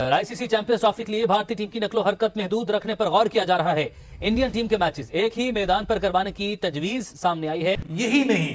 खबर, ICC champions trophy के लिए भारतीय टीम की नकलो हरकत महदूद रखने पर गौर किया जा रहा है। इंडियन टीम के मैचेस एक ही मैदान पर करवाने की तजवीज सामने आई है। यही नहीं,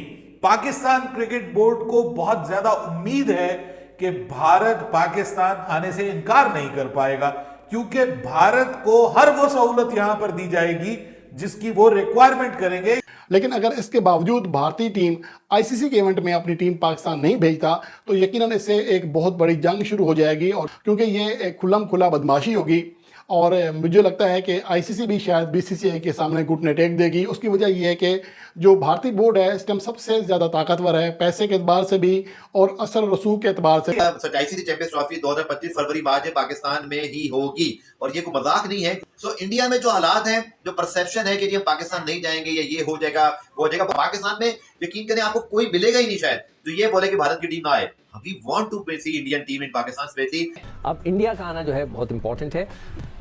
पाकिस्तान क्रिकेट बोर्ड को बहुत ज्यादा उम्मीद है कि भारत पाकिस्तान आने से इनकार नहीं कर पाएगा, क्योंकि भारत को हर वो सहूलत यहां पर दी जाएगी जिसकी वो रिक्वायरमेंट करेंगे। लेकिन अगर इसके बावजूद भारतीय टीम आईसीसी के इवेंट में अपनी टीम पाकिस्तान नहीं भेजता तो यकीनन इससे एक बहुत बड़ी जंग शुरू हो जाएगी, और क्योंकि ये एक खुल्लम खुला बदमाशी होगी। और मुझे लगता है कि आईसीसी भी शायद बीसीसीआई के सामने घुटने टेक देगी। उसकी वजह यह है कि जो भारतीय बोर्ड है इस टाइम सबसे ज़्यादा ताकतवर है, पैसे के एतबार से भी और असर रसूख के एतबार से। आईसीसी चैंपियंस ट्रॉफी 2025 फरवरी बाद पाकिस्तान में ही होगी, और ये कोई मजाक नहीं है। सो इंडिया में जो हालात हैं, जो परसेप्शन है कि ये पाकिस्तान नहीं जाएंगे या ये हो जाएगा वो हो जाएगा, पाकिस्तान में यकीन करें आपको कोई मिलेगा ही नहीं शायद जो ये बोले कि भारत की टीम आए। We want to see Indian team in Pakistan specially. अब इंडिया का आना जो है बहुत इंपॉर्टेंट है।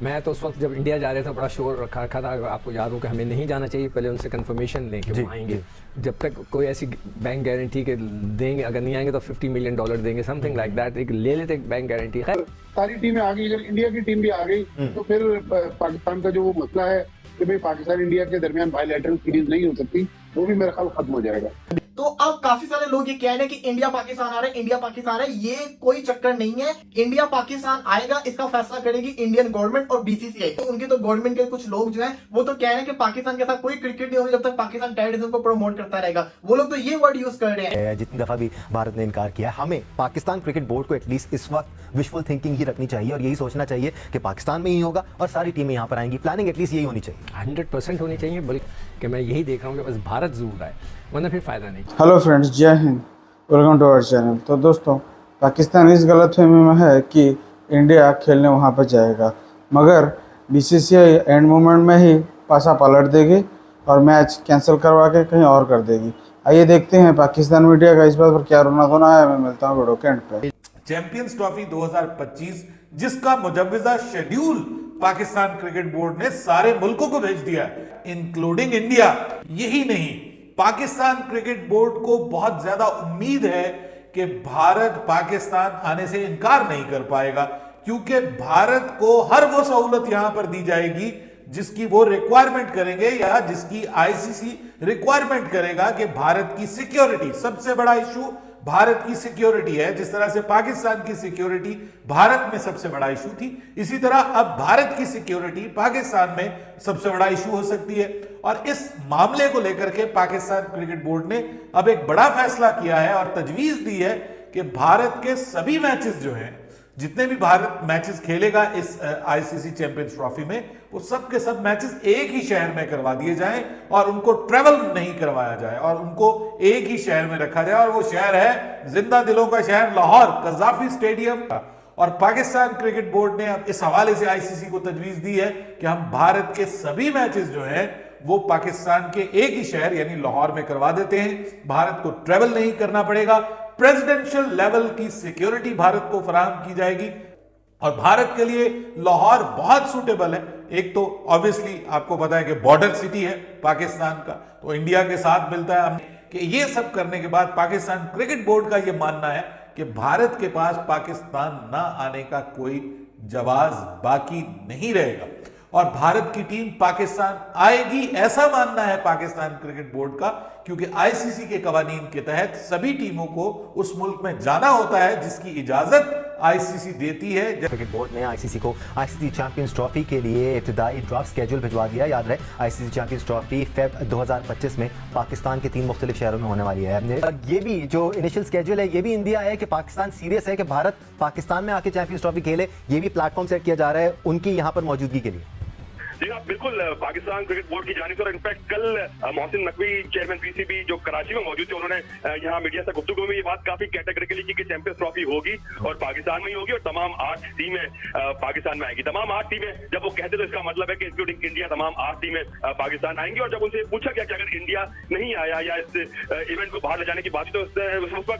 मैं तो उस वक्त जब इंडिया जा रहे थे बड़ा शोर रखा था, आपको याद हो कि हमें नहीं जाना चाहिए, पहले उनसे कंफर्मेशन लें कि वो आएंगे। जब तक कोई ऐसी बैंक गारंटी के देंगे, अगर नहीं आएंगे तो $50 मिलियन देंगे, समथिंग लाइक दैट, एक ले लेते बैंक गारंटी। खैर सारी टीमें आ गई, अगर इंडिया की टीम भी आ गई तो फिर पाकिस्तान का जो वो मसला है कि भाई पाकिस्तान इंडिया के दरमियान बायलैटरल सीरीज नहीं हो सकती, वो भी मेरे ख्याल खत्म हो जाएगा। तो अब काफी सारे लोग ये कह रहे हैं कि इंडिया पाकिस्तान आ रहा है, इंडिया पाकिस्तान आ रहा है। ये कोई चक्कर नहीं है। इंडिया पाकिस्तान आएगा, इसका फैसला करेगी इंडियन गवर्नमेंट और बीसीसीआई। तो उनके तो गवर्नमेंट के कुछ लोग जो हैं वो तो कह रहे हैं कि पाकिस्तान के साथ कोई क्रिकेट नहीं होगी जब तक पाकिस्तान टेररिज्म को प्रमोट करता रहेगा। वो लोग तो ये वर्ड यूज कर रहे हैं। जितनी दफा भी भारत ने इनकार किया, हमें पाकिस्तान क्रिकेट बोर्ड को एटलीस्ट इस वक्त विजुअल थिंकिंग ही रखनी चाहिए और यही सोचना चाहिए कि पाकिस्तान में ही होगा और सारी टीमें यहाँ पर आएंगी। प्लानिंग एटलीस्ट यही होनी चाहिए, 100% होनी चाहिए। बल्कि मैं यही देख रहा हूँ कि बस भारत जरूर आए, वरना फिर फायदा नहीं। हेलो फ्रेंड्स, जय Hind, welcome to our channel. तो दोस्तों, पाकिस्तान इस गलतफहमी में है कि इंडिया खेलने वहाँ पर जाएगा, मगर बीसीसीआई एंड मोमेंट में ही पासा पलट देगी और मैच कैंसिल करवा के कहीं और कर देगी। आइए देखते हैं पाकिस्तान मीडिया का इस बात पर क्या रोना धोना है। मैं मिलता हूँ वीडियो के एंड पे। चैंपियंस ट्रॉफी 2025 जिसका मुजव्वजा शेड्यूल पाकिस्तान क्रिकेट बोर्ड ने सारे मुल्कों को भेज दिया, इंक्लूडिंग इंडिया। यही नहीं, पाकिस्तान क्रिकेट बोर्ड को बहुत ज्यादा उम्मीद है कि भारत पाकिस्तान आने से इनकार नहीं कर पाएगा, क्योंकि भारत को हर वो सहूलत यहां पर दी जाएगी जिसकी वो रिक्वायरमेंट करेंगे या जिसकी आईसीसी रिक्वायरमेंट करेगा। कि भारत की सिक्योरिटी सबसे बड़ा इशू भारत की सिक्योरिटी है। जिस तरह से पाकिस्तान की सिक्योरिटी भारत में सबसे बड़ा इशू थी, इसी तरह अब भारत की सिक्योरिटी पाकिस्तान में सबसे बड़ा इशू हो सकती है। और इस मामले को लेकर के पाकिस्तान क्रिकेट बोर्ड ने अब एक बड़ा फैसला किया है और तजवीज दी है कि भारत के सभी मैचेस जो हैं, जितने भी भारत मैचेस खेलेगा इस आईसीसी चैंपियंस ट्रॉफी में, वो सब के सब मैचेस एक ही शहर में करवा दिए जाएं और उनको ट्रेवल नहीं करवाया जाए और उनको एक ही शहर में रखा जाए। और वो शहर है जिंदा दिलों का शहर लाहौर, कज़ाफी स्टेडियम का। और पाकिस्तान क्रिकेट बोर्ड ने अब इस हवाले से आईसीसी को तजवीज दी है कि हम भारत के सभी मैचेस जो हैं वो पाकिस्तान के एक ही शहर यानी लाहौर में करवा देते हैं। भारत को ट्रेवल नहीं करना पड़ेगा, प्रेसिडेंशियल लेवल की सिक्योरिटी भारत को फराहम की जाएगी। और भारत के लिए लाहौर बहुत सूटेबल है। एक तो ऑब्वियसली आपको पता है कि बॉर्डर सिटी है पाकिस्तान का, तो इंडिया के साथ मिलता है कि ये सब करने के बाद पाकिस्तान क्रिकेट बोर्ड का ये मानना है कि भारत के पास पाकिस्तान ना आने का कोई जवाज बाकी नहीं रहेगा और भारत की टीम पाकिस्तान आएगी, ऐसा मानना है पाकिस्तान क्रिकेट बोर्ड का। क्योंकि आईसीसी के कवानीन के तहत सभी टीमों को उस मुल्क में जाना होता है जिसकी इजाजत आईसीसी देती है। क्रिकेट बोर्ड ने आईसीसी को आईसीसी चैंपियंस ट्रॉफी के लिए इब्तिदाई ड्राफ्ट स्केड्यूल भिजवा दिया। याद रहे, आईसीसी चैंपियंस ट्रॉफी फेब 2025 में पाकिस्तान के 3 मुख्तलिफ शहरों में होने वाली है। ये भी जो इनिशियल स्केड्यूल है, ये भी इंडिया है कि पाकिस्तान सीरियस है कि भारत पाकिस्तान में आके चैंपियंस ट्रॉफी खेले। ये भी प्लेटफॉर्म सेट किया जा रहा है उनकी यहाँ पर मौजूदगी के लिए। जी हाँ, बिल्कुल। पाकिस्तान क्रिकेट बोर्ड की जानिब से, और इनफैक्ट कल मोहसिन नकवी चेयरमैन पीसीबी जो कराची में मौजूद थे, उन्होंने यहाँ मीडिया से गुफ्तगू में ये बात काफी कैटेगरिकली की कि चैंपियंस ट्रॉफी होगी और पाकिस्तान में ही होगी और तमाम 8 टीमें पाकिस्तान में आएंगी। तमाम 8 टीमें जब वो कहते तो इसका मतलब है कि इंक्लूडिंग इंडिया तमाम 8 टीमें पाकिस्तान आएंगी। और जब उनसे पूछा गया कि अगर इंडिया नहीं आया या इस इवेंट को बाहर ले जाने की बात, तो उस वक्त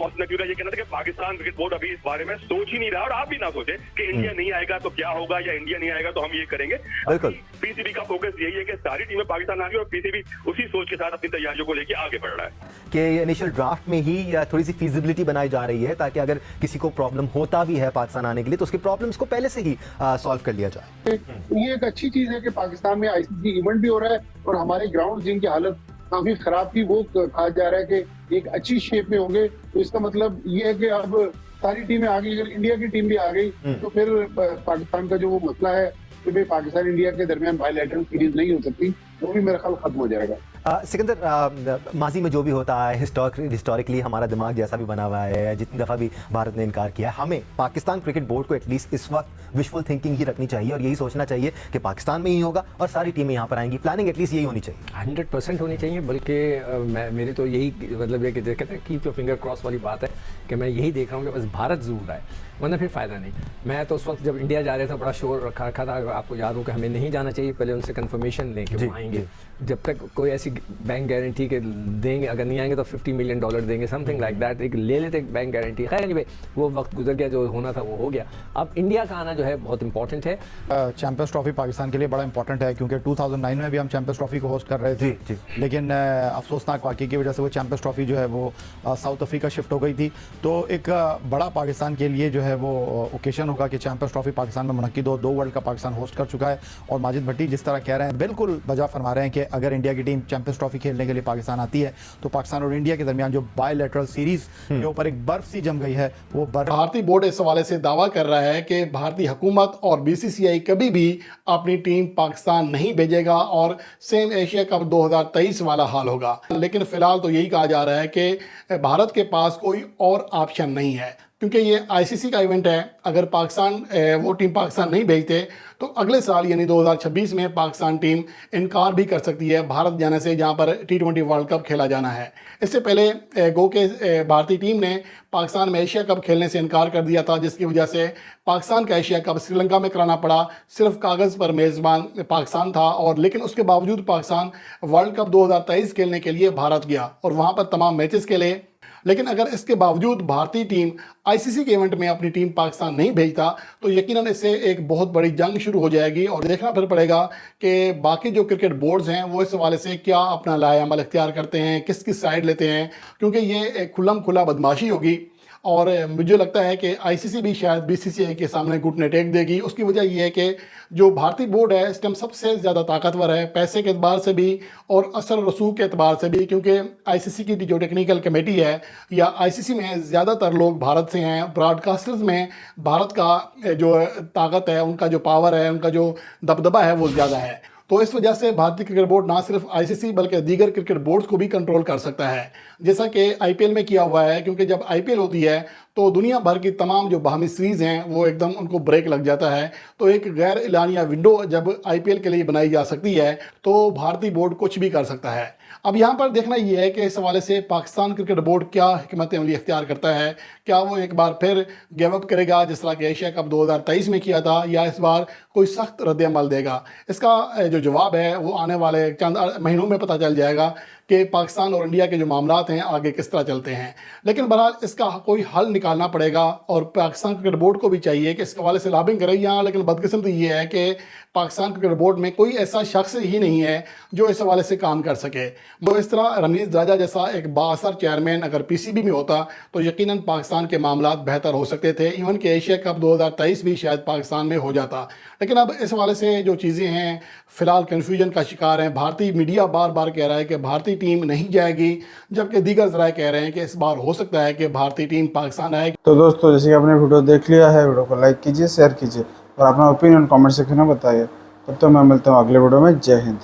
मोहसिन नकवी का ये कहना था कि पाकिस्तान क्रिकेट बोर्ड अभी इस बारे में सोच ही नहीं रहा और आप भी ना सोचे कि इंडिया नहीं आएगा तो क्या होगा या इंडिया नहीं आएगा तो हम ये करेंगे। बिल्कुल। पीसीबी का फोकस यही है कि सारी टीमें पाकिस्तान आ गई और पीसीबी उसी सोच के साथ अपनी तैयारियों को लेकर आगे बढ़ रहा है कि इनिशियल ड्राफ्ट में ही थोड़ी सी फीजिबिलिटी बनाई जा रही है ताकि अगर किसी को प्रॉब्लम होता भी है पाकिस्तान आने के लिए तो उसकी प्रॉब्लम्स को पहले से ही सॉल्व कर लिया जाए। ये एक अच्छी चीज है कि पाकिस्तान में आईसीसी इवेंट भी हो रहा है और हमारे ग्राउंड जिनकी हालत काफी खराब थी वो कहा जा रहा है कि एक अच्छी शेप में होंगे। तो इसका मतलब ये है कि अब सारी टीमें आ गई, अगर इंडिया की टीम भी आ गई तो फिर पाकिस्तान का जो वो मसला है कि भाई पाकिस्तान इंडिया के दरमियान बायलैटरल सीरीज नहीं हो सकती, वो भी मेरा ख्याल खत्म हो जाएगा। सिकंदर, माजी में जो भी होता है हिस्टोरिकली हमारा दिमाग जैसा भी बना हुआ है, जितनी दफ़ा भी भारत ने इनकार किया है, हमें पाकिस्तान क्रिकेट बोर्ड को एटलीस्ट इस वक्त विजुअल थिंकिंग ही रखनी चाहिए और यही सोचना चाहिए कि पाकिस्तान में ही होगा और सारी टीमें यहाँ पर आएंगी। प्लानिंग एटलीस्ट यही होनी चाहिए। 100% होनी चाहिए। बल्कि मेरी तो यही मतलब है कि कहते हैं कीप योर फिंगर क्रॉस वाली बात है कि मैं यही देख रहा हूँ कि बस भारत जरूर रहा है, वरना फिर फ़ायदा नहीं। मैं तो उस वक्त जब इंडिया जा रहे थे बड़ा शोर रखा था, आपको याद हो कि हमें नहीं जाना चाहिए, पहले उनसे कंफर्मेशन लें कि वो आएंगे। जब तक कोई ऐसी बैंक गारंटी के देंगे, अगर नहीं आएंगे तो $50 मिलियन देंगे, समथिंग लाइक दैट, एक ले लेते एक बैंक गारंटी। खैर नहीं भाई, वो वक्त गुजर गया, जो होना था वो हो गया। अब इंडिया का आना जो है बहुत इंपॉर्टेंट है। चैंपियंस ट्रॉफी पाकिस्तान के लिए बड़ा इंपॉर्टेंट है क्योंकि 2009 में भी हम चैंपियंस ट्रॉफी को होस्ट कर रहे थे, लेकिन अफसोसनाक वाकई की वजह से वो चैंपियंस ट्रॉफी जो है वो साउथ अफ्रीका शिफ्ट हो गई थी। तो एक बड़ा पाकिस्तान के लिए जो है वो ओकेशन होगा कि चैंपियंस ट्रॉफी पाकिस्तान में मुनक्किद हो। 2 वर्ल्ड कप पाकिस्तान होस्ट कर चुका है और माजिद भट्टी जिस तरह कह रहे हैं बिल्कुल बजा फरमा रहे हैं कि अगर इंडिया की टीम चैंपियंस ट्रॉफी खेलने के लिए पाकिस्तान आती है तो पाकिस्तान और इंडिया के दरमियान जो बायलैटरल सीरीज के ऊपर एक बर्फ सी जम गई है वो भारतीय बोर्ड इस हवाले से दावा कर रहा है कि भारतीय हुकूमत और बीसीसीआई कभी भी अपनी टीम पाकिस्तान नहीं भेजेगा और सेम एशिया कप 2023 वाला हाल होगा। लेकिन फिलहाल तो यही कहा जा रहा है कि भारत के पास कोई और ऑप्शन नहीं है क्योंकि ये आईसीसी का इवेंट है। अगर पाकिस्तान वो टीम पाकिस्तान नहीं भेजते तो अगले साल यानी 2026 में पाकिस्तान टीम इनकार भी कर सकती है भारत जाने से, जहां पर T20 वर्ल्ड कप खेला जाना है। इससे पहले गो के भारतीय टीम ने पाकिस्तान में एशिया कप खेलने से इनकार कर दिया था, जिसकी वजह से पाकिस्तान का एशिया कप श्रीलंका में कराना पड़ा। सिर्फ कागज़ पर मेज़बान पाकिस्तान था और लेकिन उसके बावजूद पाकिस्तान वर्ल्ड कप 2023 खेलने के लिए भारत गया और वहाँ पर तमाम मैचेस खेले। लेकिन अगर इसके बावजूद भारतीय टीम आईसीसी के इवेंट में अपनी टीम पाकिस्तान नहीं भेजता तो यकीनन इससे एक बहुत बड़ी जंग शुरू हो जाएगी और देखना फिर पड़ेगा कि बाकी जो क्रिकेट बोर्ड्स हैं वो इस हवाले से क्या अपना लाएअमल इख्तियार करते हैं, किसकी साइड लेते हैं, क्योंकि ये एक खुल्लम खुला बदमाशी होगी। और मुझे लगता है कि आईसीसी भी शायद बीसीसीआई के सामने घुटने टेक देगी। उसकी वजह यह है कि जो भारतीय बोर्ड है इस टाइम सबसे ज़्यादा ताकतवर है, पैसे के एतबार से भी और असर रसूख के एतबार से भी, क्योंकि आईसीसी की जो टेक्निकल कमेटी है या आईसीसी में ज़्यादातर लोग भारत से हैं। ब्रॉडकास्टर्स में भारत का जो ताकत है, उनका जो पावर है, उनका जो दबदबा है वो ज़्यादा है। तो इस वजह से भारतीय क्रिकेट बोर्ड ना सिर्फ आईसीसी बल्कि दीगर क्रिकेट बोर्ड्स को भी कंट्रोल कर सकता है, जैसा कि आईपीएल में किया हुआ है। क्योंकि जब आईपीएल होती है तो दुनिया भर की तमाम जो बाहमी सीरीज़ हैं वो एकदम उनको ब्रेक लग जाता है। तो एक गैर एलानिया विंडो जब आईपीएल के लिए बनाई जा सकती है तो भारतीय बोर्ड कुछ भी कर सकता है। अब यहाँ पर देखना ये है कि इस हवाले से पाकिस्तान क्रिकेट बोर्ड क्या हिकमत अमली इख्तियार करता है। क्या वो एक बार फिर गिव अप करेगा जिस तरह कि एशिया कप 2023 में किया था, या इस बार कोई सख्त रद्द-ए-अमल देगा? इसका जो जवाब है वो आने वाले चंद महीनों में पता चल जाएगा कि पाकिस्तान और इंडिया के जो मामलात हैं आगे किस तरह चलते हैं। लेकिन बहरहाल इसका कोई हल निकालना पड़ेगा और पाकिस्तान क्रिकेट बोर्ड को भी चाहिए कि इस हवाले से लॉबिंग करे यहाँ। लेकिन बदकिस्मती ये है कि पाकिस्तान क्रिकेट बोर्ड में कोई ऐसा शख्स ही नहीं है जो इस हवाले से काम कर सके। वो इस तरह रमीज़ राजा जैसा एक बाअसर चेयरमैन अगर पीसीबी में होता तो यकीनन पाकिस्तान के मामलात बेहतर हो सकते थे। इवन कि एशिया कप 2023 भी शायद पाकिस्तान में हो जाता। लेकिन अब इस हवाले से जो चीज़ें हैं फ़िलहाल कन्फ्यूजन का शिकार हैं। भारतीय मीडिया बार बार कह रहा है कि भारतीय टीम नहीं जाएगी, जबकि दीगर ज़राए कह रहे हैं कि इस बार हो सकता है कि भारतीय टीम पाकिस्तान आएगी। तो दोस्तों, जैसे कि आपने वीडियो देख लिया है, वीडियो को लाइक कीजिए, शेयर कीजिए और अपना ओपिनियन कमेंट सेक्शन में बताइए। तब तो मैं मिलता हूँ अगले वीडियो में। जय हिंद।